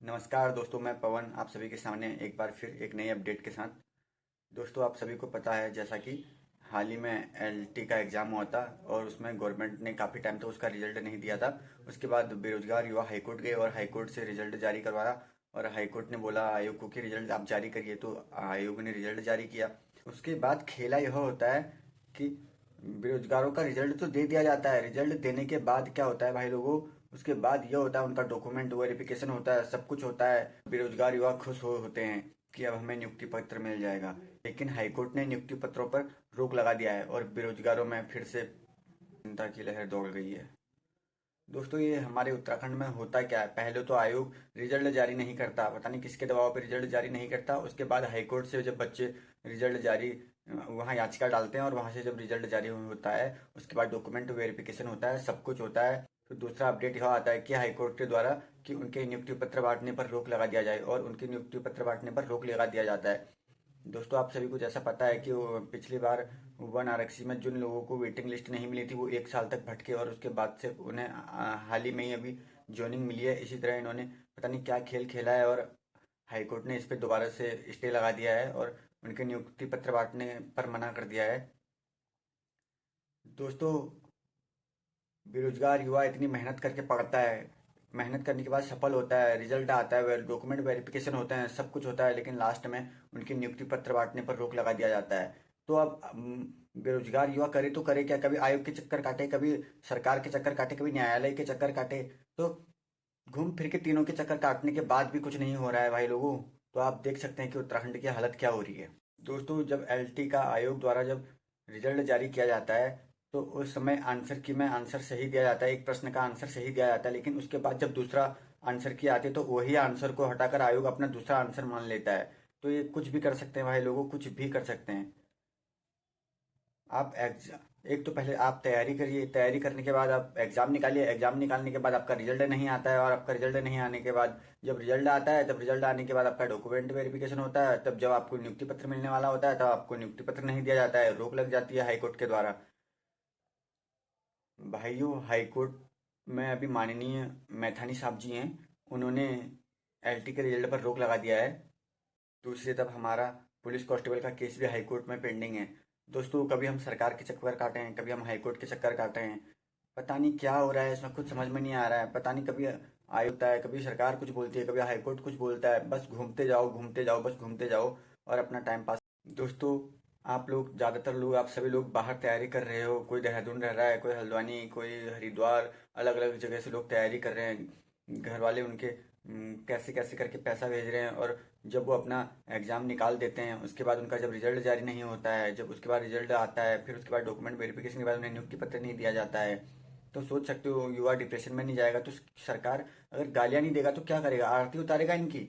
नमस्कार दोस्तों, मैं पवन आप सभी के सामने एक बार फिर एक नई अपडेट के साथ। दोस्तों, आप सभी को पता है जैसा कि हाल ही में एलटी का एग्ज़ाम हुआ था और उसमें गवर्नमेंट ने काफ़ी टाइम तक उसका रिजल्ट नहीं दिया था। उसके बाद बेरोजगार युवा हाईकोर्ट गए और हाईकोर्ट से रिजल्ट जारी करवाया और हाईकोर्ट ने बोला आयोग को कि रिजल्ट आप जारी करिए, तो आयोग ने रिजल्ट जारी किया। उसके बाद खेला यह होता है कि बेरोजगारों का रिजल्ट तो दे दिया जाता है। रिजल्ट देने के बाद क्या होता है भाई लोगों, उसके बाद यह होता है उनका डॉक्यूमेंट वेरिफिकेशन होता है, सब कुछ होता है। बेरोजगार युवा खुश होते हैं कि अब हमें नियुक्ति पत्र मिल जाएगा। लेकिन हाईकोर्ट ने नियुक्ति पत्रों पर रोक लगा दिया है और बेरोजगारों में फिर से चिंता की लहर दौड़ गई है। दोस्तों, ये हमारे उत्तराखंड में होता क्या है, पहले तो आयोग रिजल्ट जारी नहीं करता, पता नहीं किसके दबाव पर रिजल्ट जारी नहीं करता। उसके बाद हाईकोर्ट से जब बच्चे रिजल्ट जारी वहाँ याचिका डालते हैं और वहाँ से जब रिजल्ट जारी होता है उसके बाद डॉक्यूमेंट वेरिफिकेशन होता है, सब कुछ होता है। फिर दूसरा अपडेट यह आता है कि हाईकोर्ट के द्वारा कि उनके नियुक्ति पत्र बांटने पर रोक लगा दिया जाए और उनके नियुक्ति पत्र बांटने पर रोक लगा दिया जाता है। दोस्तों, आप सभी को जैसा पता है कि पिछली बार वन आरक्षी में जिन लोगों को वेटिंग लिस्ट नहीं मिली थी वो 1 साल तक भटके और उसके बाद से उन्हें हाल ही में ही अभी ज्वाइनिंग मिली है। इसी तरह इन्होंने पता नहीं क्या खेल खेला है और हाईकोर्ट ने इस पर दोबारा से स्टे लगा दिया है और उनके नियुक्ति पत्र बांटने पर मना कर दिया है। दोस्तों, बेरोजगार युवा इतनी मेहनत करके पढ़ता है, मेहनत करने के बाद सफल होता है, रिजल्ट आता है, डॉक्यूमेंट वेरिफिकेशन होते हैं, सब कुछ होता है, लेकिन लास्ट में उनकी नियुक्ति पत्र बांटने पर रोक लगा दिया जाता है। तो अब बेरोजगार युवा करे तो करे क्या, कभी आयोग के चक्कर काटे, कभी सरकार के चक्कर काटे, कभी न्यायालय के चक्कर काटे, तो घूम फिर के तीनों के चक्कर काटने के बाद भी कुछ नहीं हो रहा है भाई लोगों। तो आप देख सकते हैं कि उत्तराखंड की हालत क्या हो रही है। दोस्तों, जब एलटी का आयोग द्वारा जब रिजल्ट जारी किया जाता है तो उस समय आंसर की में आंसर सही दिया जाता है, एक प्रश्न का आंसर सही दिया जाता है, लेकिन उसके बाद जब दूसरा आंसर की आती है तो वही आंसर को हटाकर आयोग अपना दूसरा आंसर मान लेता है। तो ये कुछ भी कर सकते हैं भाई लोगों, कुछ भी कर सकते हैं। आप एग्जाम एक तो पहले आप तैयारी करिए, तैयारी करने के बाद आप एग्जाम निकालिए, एग्जाम निकालने के बाद आपका रिजल्ट नहीं आता है और आपका रिजल्ट नहीं आने के बाद जब रिजल्ट आता है तब रिजल्ट आने के बाद आपका डॉक्यूमेंट वेरिफिकेशन होता है, तब जब आपको नियुक्ति पत्र मिलने वाला होता है तब आपको नियुक्ति पत्र नहीं दिया जाता है, रोक लग जाती है हाईकोर्ट के द्वारा। भाइयों, हाईकोर्ट में अभी माननीय मैथानी साहब जी हैं, उन्होंने एलटी के रिजल्ट पर रोक लगा दिया है। दूसरी तरफ हमारा पुलिस कांस्टेबल का केस भी हाईकोर्ट में पेंडिंग है। दोस्तों, कभी हम सरकार के चक्कर काटे हैं, कभी हम हाईकोर्ट के चक्कर काटे हैं, पता नहीं क्या हो रहा है इसमें, कुछ समझ में नहीं आ रहा है। पता नहीं कभी आयोग होता है, कभी सरकार कुछ बोलती है, कभी हाईकोर्ट कुछ बोलता है, बस घूमते जाओ, बस घूमते जाओ और अपना टाइम पास। दोस्तों, आप लोग ज़्यादातर लोग आप सभी लोग बाहर तैयारी कर रहे हो, कोई देहरादून रह रहा है, कोई हल्द्वानी, कोई हरिद्वार, अलग अलग जगह से लोग तैयारी कर रहे हैं। घर वाले उनके कैसे कैसे करके पैसा भेज रहे हैं और जब वो अपना एग्ज़ाम निकाल देते हैं उसके बाद उनका जब रिजल्ट जारी नहीं होता है, जब उसके बाद रिजल्ट आता है फिर उसके बाद डॉक्यूमेंट वेरिफिकेशन के बाद उन्हें नियुक्ति पत्र नहीं दिया जाता है, तो सोच सकते हो युवा डिप्रेशन में नहीं जाएगा तो सरकार अगर गालियाँ नहीं देगा तो क्या करेगा, आरती उतारेगा इनकी।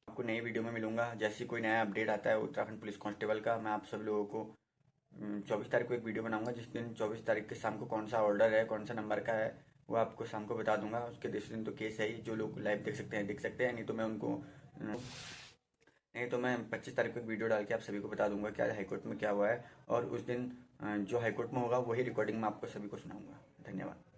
आपको नई वीडियो में मिलूंगा, जैसे कोई नया अपडेट आता है उत्तराखंड पुलिस कांस्टेबल का, मैं आप सभी लोगों को 24 तारीख को एक वीडियो बनाऊंगा, जिस दिन 24 तारीख के शाम को कौन सा ऑर्डर है, कौन सा नंबर का है, वो आपको शाम को बता दूंगा। उसके दूसरे दिन तो केस है ही, जो लोग लाइव देख सकते हैं, नहीं तो मैं उनको नहीं तो मैं 25 तारीख को एक वीडियो डाल के आप सभी को बता दूंगा क्या हाईकोर्ट में क्या हुआ है और उस दिन जो हाईकोर्ट में होगा वही रिकॉर्डिंग मैं आपको सभी को सुनाऊंगा। धन्यवाद।